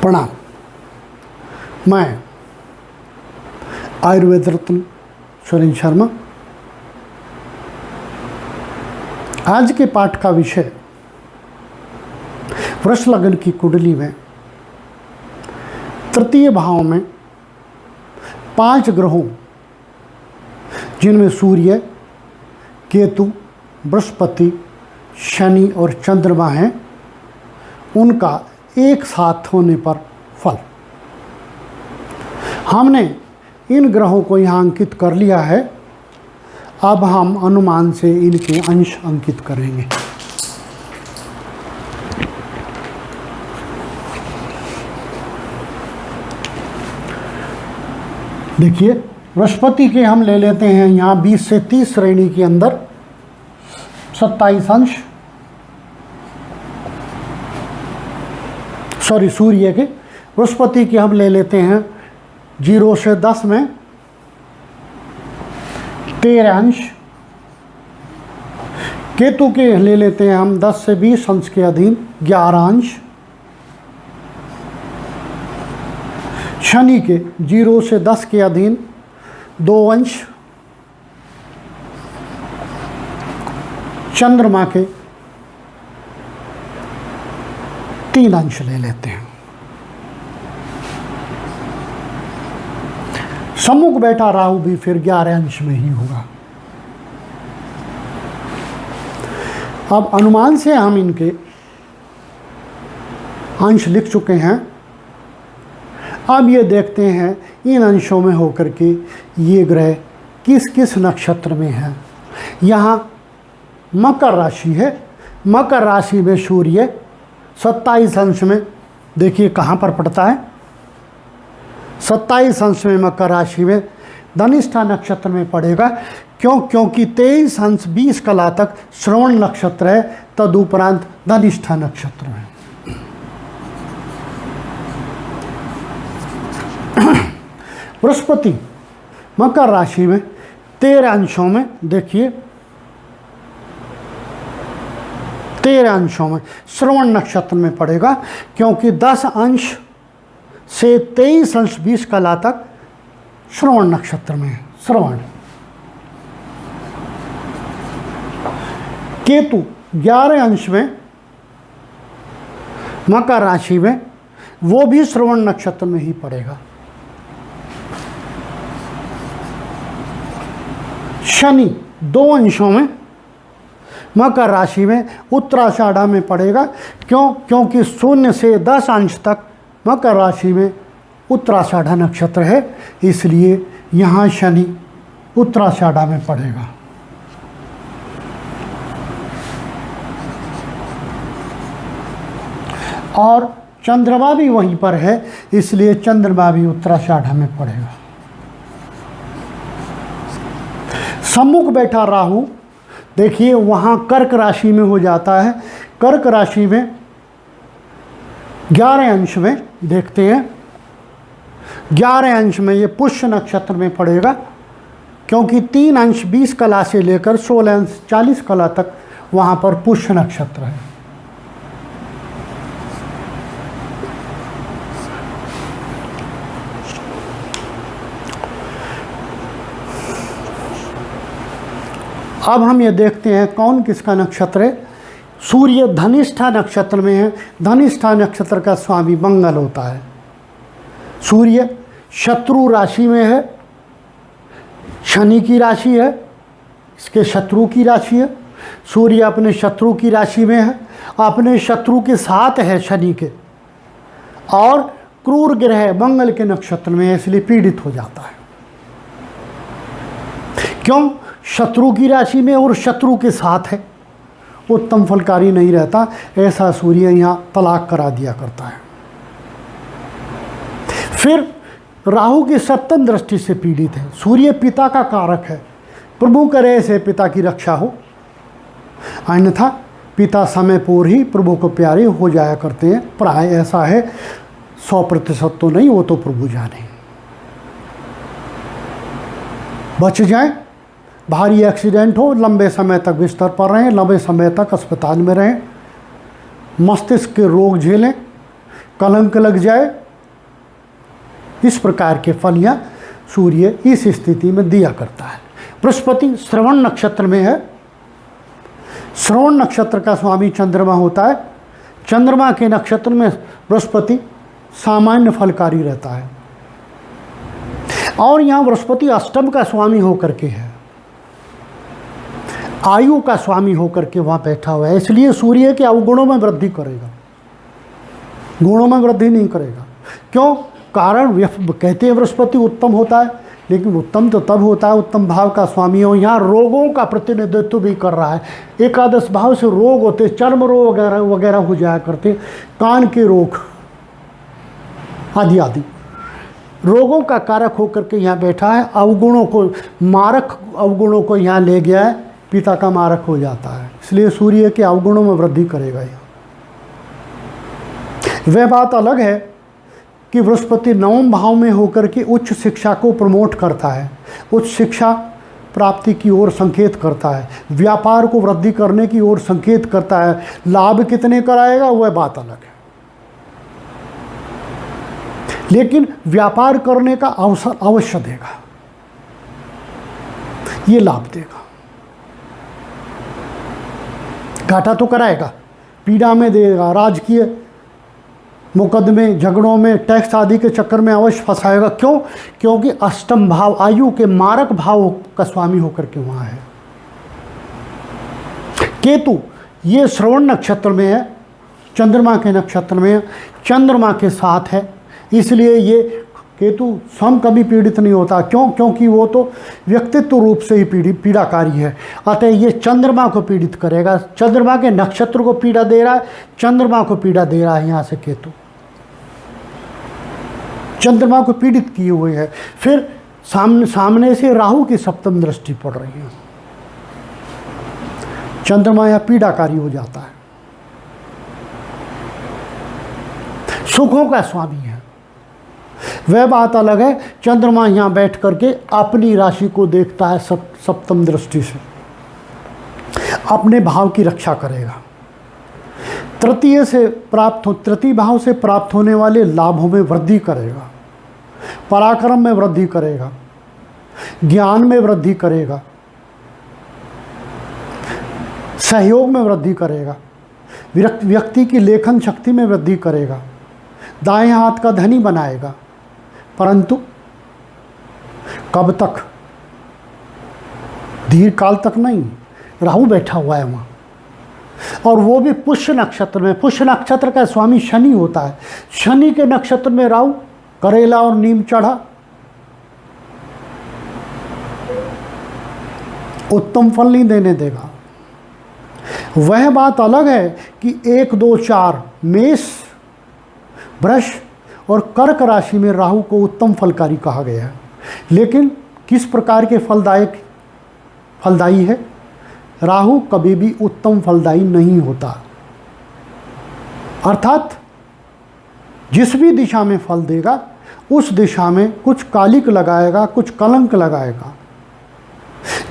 प्रणाम। मैं आयुर्वेद रत्न सुरेंद्र शर्मा। आज के पाठ का विषय वृष लग्न की कुंडली में तृतीय भाव में 5 ग्रहों जिनमें सूर्य, केतु, बृहस्पति, शनि और चंद्रमा हैं, उनका एक साथ होने पर फल। हमने इन ग्रहों को यहाँ अंकित कर लिया है। अब हम अनुमान से इनके अंश अंकित करेंगे। देखिए, बृहस्पति के हम ले लेते हैं यहाँ 20 से 30 श्रेणी के अंदर 27 अंश। सूर्य के बृहस्पति के हम ले लेते हैं 0 से 10 में 13 अंश। केतु के ले लेते हैं हम 10 से 20 अंश के अधीन 11 अंश। शनि के 0 से 10 के अधीन 2 अंश। चंद्रमा के 3 अंश ले लेते हैं। सम्मुख बैठा राहु भी फिर 11 अंश में ही होगा। अब अनुमान से हम इनके अंश लिख चुके हैं। अब ये देखते हैं इन अंशों में होकर के ये ग्रह किस किस नक्षत्र में है। यहाँ मकर राशि है। मकर राशि में सूर्य 27 अंश में, देखिए कहाँ पर पड़ता है, 27 अंश में मकर राशि में धनिष्ठा नक्षत्र में पड़ेगा। क्योंकि 23 अंश 20 कला तक श्रवण नक्षत्र है, तदुपरांत धनिष्ठा नक्षत्र है। बृहस्पति मकर राशि में 13 अंशों में, देखिए 13 अंशों में श्रवण नक्षत्र में पड़ेगा। क्योंकि 10 अंश से 23 अंश 20 कला तक श्रवण नक्षत्र में है। श्रवण। केतु 11 अंश में मकर राशि में, वो भी श्रवण नक्षत्र में ही पड़ेगा। शनि 2 अंशों में मकर राशि में उत्तराषाढ़ा में पड़ेगा। क्योंकि 0 से 10 अंश तक मकर राशि में उत्तराषाढ़ा नक्षत्र है, इसलिए यहाँ शनि उत्तराषाढ़ा में पड़ेगा। और चंद्रमा भी वहीं पर है, इसलिए चंद्रमा भी उत्तराषाढ़ा में पड़ेगा। सम्मुख बैठा राहु, देखिए वहाँ कर्क राशि में हो जाता है। कर्क राशि में 11 अंश में, देखते हैं 11 अंश में ये पुष्य नक्षत्र में पड़ेगा। क्योंकि 3 अंश 20 कला से लेकर 16 अंश 40 कला तक वहाँ पर पुष्य नक्षत्र है। अब हम ये देखते हैं कौन किसका नक्षत्र है। सूर्य धनिष्ठा नक्षत्र में है। धनिष्ठा नक्षत्र का स्वामी मंगल होता है। सूर्य शत्रु राशि में है, शनि की राशि है, इसके शत्रु की राशि है। सूर्य अपने शत्रु की राशि में है, अपने शत्रु के साथ है शनि के, और क्रूर ग्रह मंगल के नक्षत्र में है, इसलिए पीड़ित हो जाता है। क्यों? शत्रु की राशि में और शत्रु के साथ है, उत्तम फलकारी नहीं रहता। ऐसा सूर्य यहाँ तलाक करा दिया करता है। फिर राहु की सप्तम दृष्टि से पीड़ित है। सूर्य पिता का कारक है। प्रभु करे से पिता की रक्षा हो, अन्यथा पिता समय पूर्व ही प्रभु को प्यारे हो जाया करते हैं। प्राय ऐसा है, 100% तो नहीं, वो तो प्रभु जाने। बच जाए, भारी एक्सीडेंट हो, लंबे समय तक बिस्तर पर रहें, लंबे समय तक अस्पताल में रहें, मस्तिष्क के रोग झेलें, कलंक लग जाए, इस प्रकार के फल यह सूर्य इस स्थिति में दिया करता है। बृहस्पति श्रवण नक्षत्र में है। श्रवण नक्षत्र का स्वामी चंद्रमा होता है। चंद्रमा के नक्षत्र में बृहस्पति सामान्य फलकारी रहता है और यहाँ बृहस्पति अष्टम का स्वामी होकर के है, आयु का स्वामी होकर के वहाँ बैठा हुआ है, इसलिए सूर्य के अवगुणों में वृद्धि करेगा, गुणों में वृद्धि नहीं करेगा। क्यों? कारण कहते हैं बृहस्पति उत्तम होता है, लेकिन उत्तम तो तब होता है उत्तम भाव का स्वामी हो। यहाँ रोगों का प्रतिनिधित्व भी कर रहा है। एकादश भाव से रोग होते, चर्म रोग वगैरह वगैरह हो जाया करते, कान के रोग आदि आदि रोगों का कारक होकर के यहाँ बैठा है। अवगुणों को, मारक अवगुणों को यहाँ ले गया है, पिता का मारक हो जाता है, इसलिए सूर्य के अवगुणों में वृद्धि करेगा यहाँ। वह बात अलग है कि बृहस्पति नवम भाव में होकर के उच्च शिक्षा को प्रमोट करता है, उच्च शिक्षा प्राप्ति की ओर संकेत करता है, व्यापार को वृद्धि करने की ओर संकेत करता है। लाभ कितने कराएगा वह बात अलग है, लेकिन व्यापार करने का अवसर अवश्य देगा, ये लाभ देगा। घाटा तो कराएगा, पीड़ा में देगा, राजकीय मुकदमे झगड़ों में टैक्स आदि के चक्कर में अवश्य फंसाएगा। क्यों? क्योंकि अष्टम भाव आयु के मारक भाव का स्वामी होकर के वहाँ है। केतु ये श्रवण नक्षत्र में है, चंद्रमा के नक्षत्र में है, चंद्रमा के साथ है, इसलिए ये केतु स्वयं कभी पीड़ित नहीं होता। क्यों? क्योंकि वो तो व्यक्तित्व रूप से ही पीड़ाकारी है, अतः ये चंद्रमा को पीड़ित करेगा। चंद्रमा के नक्षत्र को पीड़ा दे रहा है, चंद्रमा को पीड़ा दे रहा है यहाँ से केतु, चंद्रमा को पीड़ित किए हुए है। फिर सामने से राहु की सप्तम दृष्टि पड़ रही है, चंद्रमा यहाँ पीड़ाकारी हो जाता है। सुखों का स्वामी है, वह बात अलग है। चंद्रमा यहाँ बैठ करके अपनी राशि को देखता है सप्तम दृष्टि से, अपने भाव की रक्षा करेगा। तृतीय भाव से प्राप्त होने वाले लाभों में वृद्धि करेगा, पराक्रम में वृद्धि करेगा, ज्ञान में वृद्धि करेगा, सहयोग में वृद्धि करेगा, व्यक्ति की लेखन शक्ति में वृद्धि करेगा, दाएं हाथ का धनी बनाएगा। परंतु कब तक? दीर्घ काल तक नहीं। राहु बैठा हुआ है वहाँ, और वो भी पुष्य नक्षत्र में। पुष्य नक्षत्र का स्वामी शनि होता है। शनि के नक्षत्र में राहु करेला और नीम चढ़ा, उत्तम फल नहीं देने देगा। वह बात अलग है कि 1, 2, 4 मेष, वृष और कर्क राशि में राहु को उत्तम फलकारी कहा गया है, लेकिन किस प्रकार के फलदायी है? राहु कभी भी उत्तम फलदायी नहीं होता, अर्थात जिस भी दिशा में फल देगा उस दिशा में कुछ कालिक लगाएगा, कुछ कलंक लगाएगा।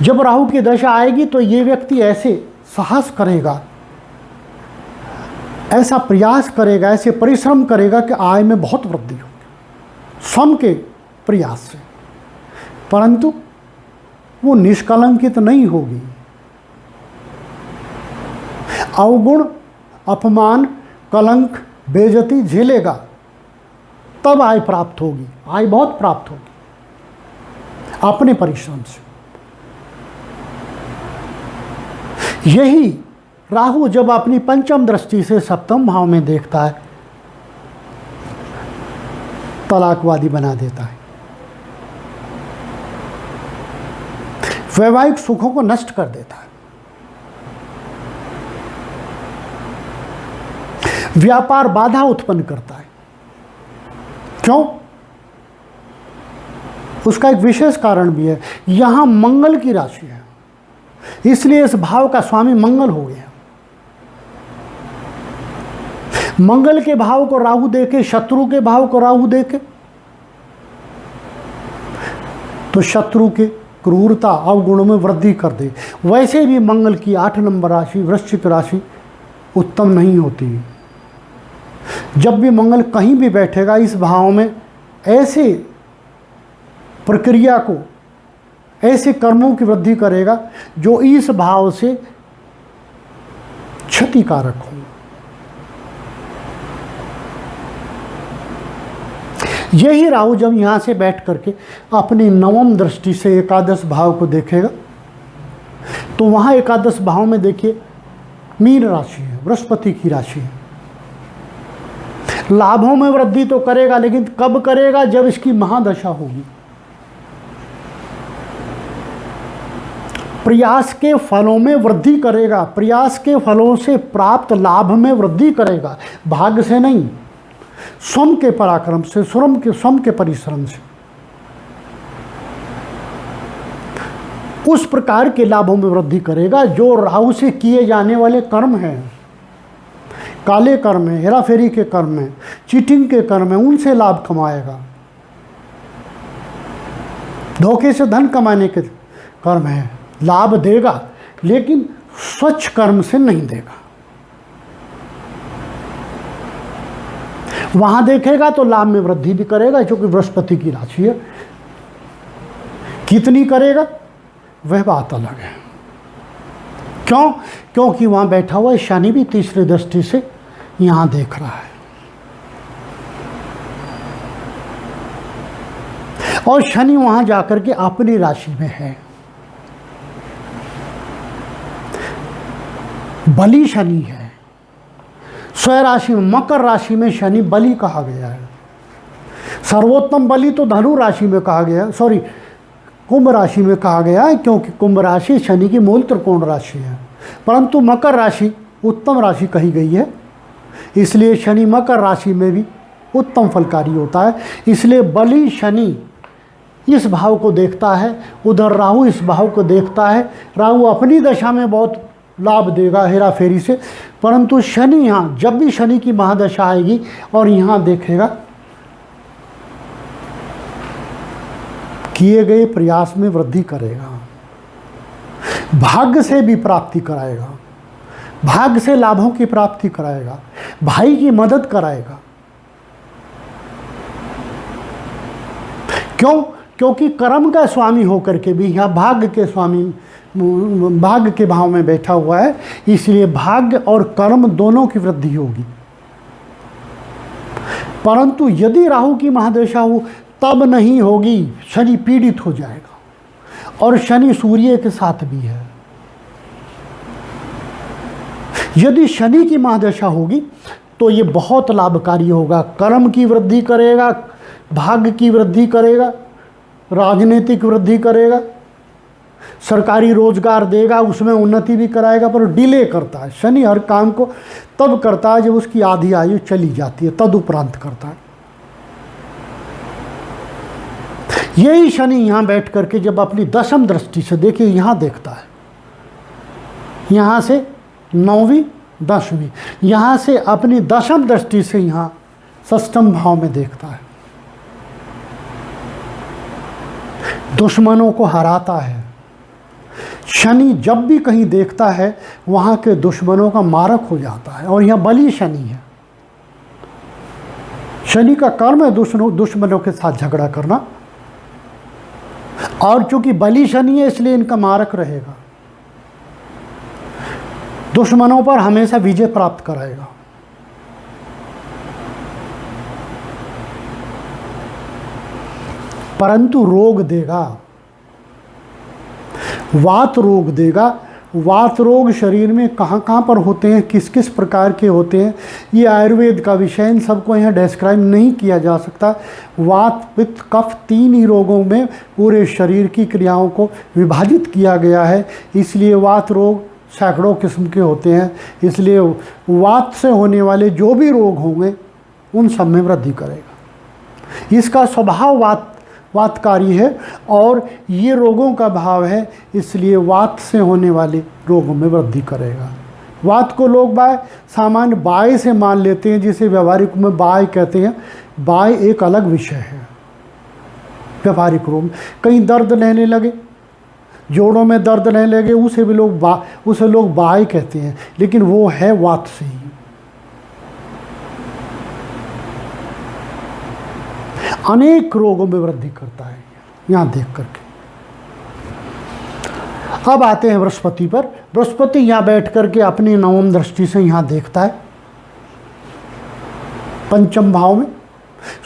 जब राहु की दशा आएगी तो ये व्यक्ति ऐसे साहस करेगा, ऐसा प्रयास करेगा, ऐसे परिश्रम करेगा कि आय में बहुत वृद्धि होगी स्वयं के प्रयास से, परंतु वो निष्कलंकित नहीं होगी। अवगुण, अपमान, कलंक, बेइज्जती झेलेगा, तब आय प्राप्त होगी, आय बहुत प्राप्त होगी अपने परिश्रम से। यही राहु जब अपनी पंचम दृष्टि से सप्तम भाव में देखता है, तलाकवादी बना देता है, वैवाहिक सुखों को नष्ट कर देता है, व्यापार बाधा उत्पन्न करता है। क्यों? उसका एक विशेष कारण भी है, यहां मंगल की राशि है, इसलिए इस भाव का स्वामी मंगल हो गया। मंगल के भाव को राहु देखे, शत्रु के भाव को राहु देखे तो शत्रु के क्रूरता अवगुणों में वृद्धि कर दे। वैसे भी मंगल की 8 नंबर राशि वृश्चिक राशि उत्तम नहीं होती, जब भी मंगल कहीं भी बैठेगा इस भाव में, ऐसे प्रक्रिया को, ऐसे कर्मों की वृद्धि करेगा जो इस भाव से क्षतिकारक हो। यही राहु जब यहाँ से बैठ करके अपनी नवम दृष्टि से एकादश भाव को देखेगा, तो वहाँ एकादश भाव में देखिए मीन राशि है, बृहस्पति की राशि है। लाभों में वृद्धि तो करेगा, लेकिन कब करेगा? जब इसकी महादशा होगी। प्रयास के फलों में वृद्धि करेगा, प्रयास के फलों से प्राप्त लाभ में वृद्धि करेगा, भाग्य से नहीं, स्वयं के पराक्रम से, स्वयं के परिश्रम से। उस प्रकार के लाभों में वृद्धि करेगा जो राहु से किए जाने वाले कर्म हैं, काले कर्म है, हेराफेरी के कर्म है, चीटिंग के कर्म है, उनसे लाभ कमाएगा। धोखे से धन कमाने के कर्म है, लाभ देगा, लेकिन स्वच्छ कर्म से नहीं देगा। वहां देखेगा तो लाभ में वृद्धि भी करेगा, क्योंकि बृहस्पति की राशि है। कितनी करेगा वह बात अलग है। क्यों? क्योंकि वहां बैठा हुआ शनि भी तीसरी दृष्टि से यहां देख रहा है, और शनि वहां जाकर के अपनी राशि में है। बली शनि है, स्वयं राशि में, मकर राशि में शनि बली कहा गया है। सर्वोत्तम बली तो धनु राशि में कहा गया है, सॉरी कुंभ राशि में कहा गया है, क्योंकि कुंभ राशि शनि की मूल त्रिकोण राशि है, परंतु मकर राशि उत्तम राशि कही गई है, इसलिए शनि मकर राशि में भी उत्तम फलकारी होता है। इसलिए बली शनि इस भाव को देखता है, उधर राहु इस भाव को देखता है। राहु अपनी दशा में बहुत लाभ देगा हेरा फेरी से, परंतु शनि यहाँ, जब भी शनि की महादशा आएगी और यहाँ देखेगा, किए गए प्रयास में वृद्धि करेगा, भाग्य से भी प्राप्ति कराएगा, भाग्य से लाभों की प्राप्ति कराएगा, भाई की मदद कराएगा। क्यों? क्योंकि कर्म का स्वामी होकर के भी यहाँ भाग्य के स्वामी, भाग्य के भाव में बैठा हुआ है, इसलिए भाग्य और कर्म दोनों की वृद्धि होगी। परंतु यदि राहु की महादशा हो तब नहीं होगी, शनि पीड़ित हो जाएगा, और शनि सूर्य के साथ भी है। यदि शनि की महादशा होगी तो ये बहुत लाभकारी होगा, कर्म की वृद्धि करेगा, भाग्य की वृद्धि करेगा, राजनीतिक वृद्धि करेगा, सरकारी रोजगार देगा, उसमें उन्नति भी कराएगा। पर डिले करता है शनि, हर काम को तब करता है जब उसकी आधी आयु चली जाती है, तदुपरांत करता है। यही शनि यहाँ बैठ करके जब अपनी दशम दृष्टि से, देखिए यहाँ देखता है, यहाँ से नौवीं दसवीं, यहाँ से अपनी दशम दृष्टि से यहाँ षष्ठम भाव में देखता है, दुश्मनों को हराता है। शनि जब भी कहीं देखता है वहाँ के दुश्मनों का मारक हो जाता है, और यहाँ बली शनि है। शनि का कर्म है दुश्मनों के साथ झगड़ा करना, और चूंकि बली शनि है इसलिए इनका मारक रहेगा, दुश्मनों पर हमेशा विजय प्राप्त कराएगा। परंतु रोग देगा, वात रोग देगा। वात रोग शरीर में कहाँ कहाँ पर होते हैं, किस किस प्रकार के होते हैं, ये आयुर्वेद का विषय, इन सबको यहाँ डिस्क्राइब नहीं किया जा सकता। वात पित्त कफ तीन ही रोगों में पूरे शरीर की क्रियाओं को विभाजित किया गया है, इसलिए वात रोग सैकड़ों किस्म के होते हैं। इसलिए वात से होने वाले जो भी रोग होंगे उन सब में वृद्धि करेगा। इसका स्वभाव वातकारी है, और ये रोगों का भाव है, इसलिए वात से होने वाले रोगों में वृद्धि करेगा। वात को लोग सामान्य बाय से मान लेते हैं, जिसे व्यावहारिक में बाय कहते हैं। बाय एक अलग विषय है। व्यावहारिक रोग, कहीं दर्द लेने लगे, जोड़ों में दर्द लेने लगे, उसे लोग बाय कहते हैं, लेकिन वो है वात से ही। अनेक रोगों में वृद्धि करता है यहाँ देख करके। अब आते हैं बृहस्पति पर। बृहस्पति यहाँ बैठ करके अपनी नवम दृष्टि से यहाँ देखता है पंचम भाव में,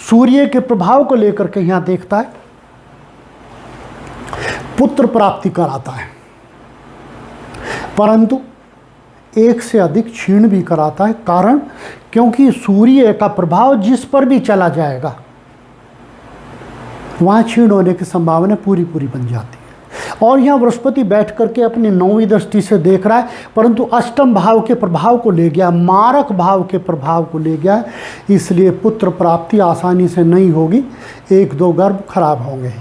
सूर्य के प्रभाव को लेकर के यहाँ देखता है, पुत्र प्राप्ति कराता है, परंतु एक से अधिक क्षीण भी कराता है। कारण क्योंकि सूर्य का प्रभाव जिस पर भी चला जाएगा वहाँ क्षीण होने की संभावना पूरी बन जाती है। और यहाँ बृहस्पति बैठ करके अपनी नौवीं दृष्टि से देख रहा है, परंतु अष्टम भाव के प्रभाव को ले गया, मारक भाव के प्रभाव को ले गया, इसलिए पुत्र प्राप्ति आसानी से नहीं होगी, 1-2 गर्भ खराब होंगे।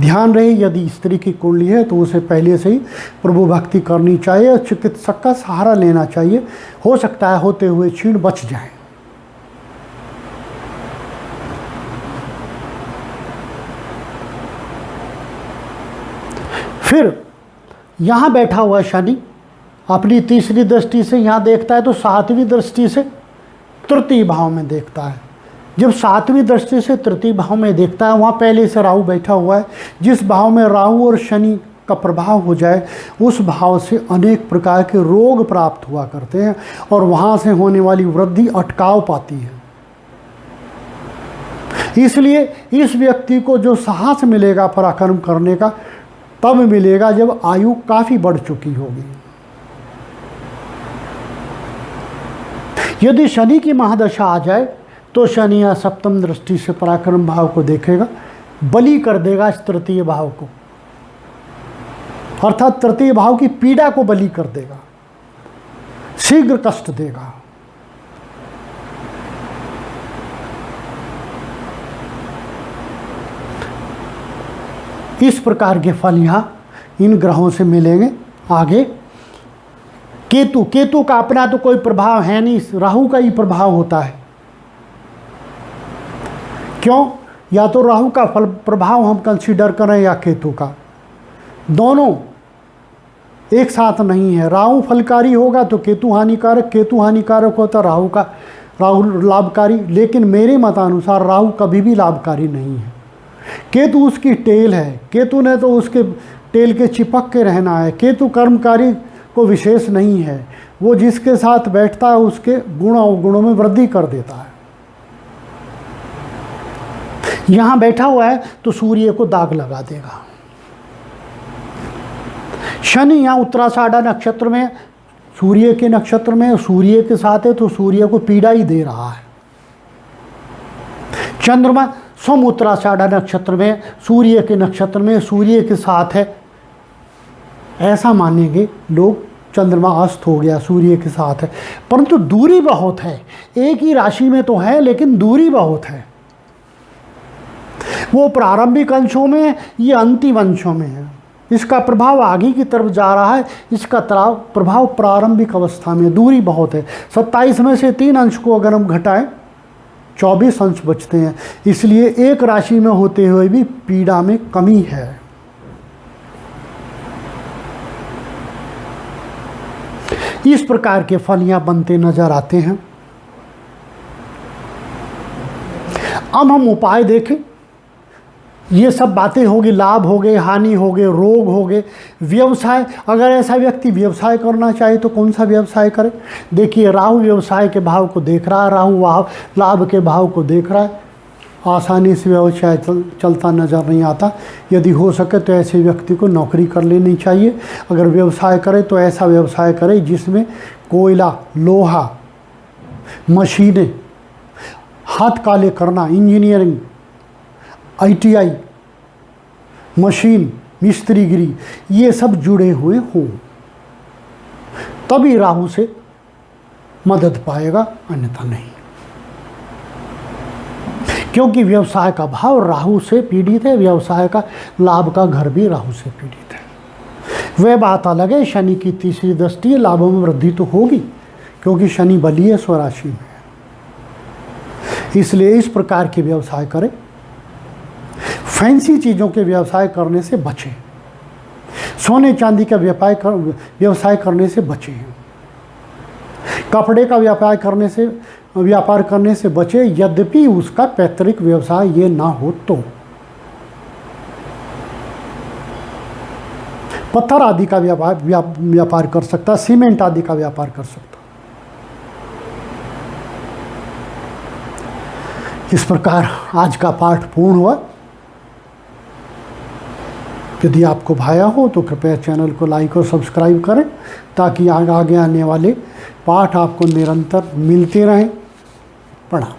ध्यान रहे यदि स्त्री की कुंडली है तो उसे पहले से ही प्रभु भक्ति करनी चाहिए और चिकित्सक का सहारा लेना चाहिए। हो सकता है होते हुए क्षीण बच जाए। फिर यहाँ बैठा हुआ शनि अपनी तीसरी दृष्टि से यहाँ देखता है तो 7वीं दृष्टि से तृतीय भाव में देखता है। जब 7वीं दृष्टि से तृतीय भाव में देखता है, वहाँ पहले से राहु बैठा हुआ है, जिस भाव में राहु और शनि का प्रभाव हो जाए उस भाव से अनेक प्रकार के रोग प्राप्त हुआ करते हैं और वहाँ से होने वाली वृद्धि अटकाव पाती है। इसलिए इस व्यक्ति को जो साहस मिलेगा पराक्रम करने का तब मिलेगा जब आयु काफ़ी बढ़ चुकी होगी। यदि शनि की महादशा आ जाए तो शनि या सप्तम दृष्टि से पराक्रम भाव को देखेगा, बलि कर देगा इस तृतीय भाव को, अर्थात तृतीय भाव की पीड़ा को बलि कर देगा, शीघ्र कष्ट देगा। इस प्रकार के फल यहाँ इन ग्रहों से मिलेंगे। आगे केतु का अपना तो कोई प्रभाव है नहीं, राहु का ही प्रभाव होता है। क्यों? या तो राहु का फल प्रभाव हम कंसीडर करें या केतु का, दोनों एक साथ नहीं है। राहु फलकारी होगा तो केतु हानिकारक, केतु हानिकारक होता राहु लाभकारी। लेकिन मेरे मतानुसार राहु कभी भी लाभकारी नहीं है। केतु उसकी टेल है, केतु ने तो उसके टेल के चिपक के रहना है। केतु कर्मकारी को विशेष नहीं है, वो जिसके साथ बैठता है उसके गुण अवगुणों में वृद्धि कर देता है। यहाँ बैठा हुआ है तो सूर्य को दाग लगा देगा। शनि यहाँ उत्तराषाढ़ा नक्षत्र में, सूर्य के नक्षत्र में, सूर्य के साथ है तो सूर्य को पीड़ा ही दे रहा है। चंद्रमा स्वयं उत्तराषाढ़ा नक्षत्र में, सूर्य के नक्षत्र में, सूर्य के साथ है, ऐसा मानेंगे लोग चंद्रमा अस्त हो गया, सूर्य के साथ है। परंतु दूरी बहुत है, एक ही राशि में तो है लेकिन दूरी बहुत है। वो प्रारंभिक अंशों में, ये अंतिम अंशों में है। इसका प्रभाव आगे की तरफ जा रहा है, इसका प्रभाव प्रारंभिक अवस्था में, दूरी बहुत है। 27 में से 3 अंश को अगर हम घटाएं 24 अंश बचते हैं। इसलिए एक राशि में होते हुए भी पीड़ा में कमी है। इस प्रकार के फल यहाँ बनते नजर आते हैं। अब हम उपाय देखें। ये सब बातें होगी, लाभ हो गए, हानि हो गए, रोग हो गए, व्यवसाय। अगर ऐसा व्यक्ति व्यवसाय करना चाहे तो कौन सा व्यवसाय करे? देखिए, राहु व्यवसाय के भाव को देख रहा है, राहु लाभ के भाव को देख रहा है। आसानी से व्यवसाय चलता नज़र नहीं आता। यदि हो सके तो ऐसे व्यक्ति को नौकरी कर लेनी चाहिए। अगर व्यवसाय करे तो ऐसा व्यवसाय करे जिसमें कोयला, लोहा, मशीनें, हाथ काले करना, इंजीनियरिंग, ITI, मशीन, मिस्त्रीगिरी, ये सब जुड़े हुए हों, तभी राहु से मदद पाएगा, अन्यथा नहीं। क्योंकि व्यवसाय का भाव राहु से पीड़ित है, व्यवसाय का लाभ का घर भी राहु से पीड़ित है। वह बात अलग है, शनि की तीसरी दृष्टि है, लाभों में वृद्धि तो होगी क्योंकि शनि बली है, स्वराशि में। इसलिए इस प्रकार के व्यवसाय करें। फैंसी चीज़ों के व्यवसाय करने से बचें, सोने चांदी का व्यवसाय करने से बचें, कपड़े का व्यापार करने से व्यापार करने से बचे, यद्यपि उसका पैतृक व्यवसाय ये ना हो तो। पत्थर आदि का व्यापार कर सकता, सीमेंट आदि का व्यापार कर सकता। इस प्रकार आज का पाठ पूर्ण हुआ। यदि आपको भाया हो तो कृपया चैनल को लाइक और सब्सक्राइब करें, ताकि आगे आने वाले पाठ आपको निरंतर मिलते रहें। प्रणाम।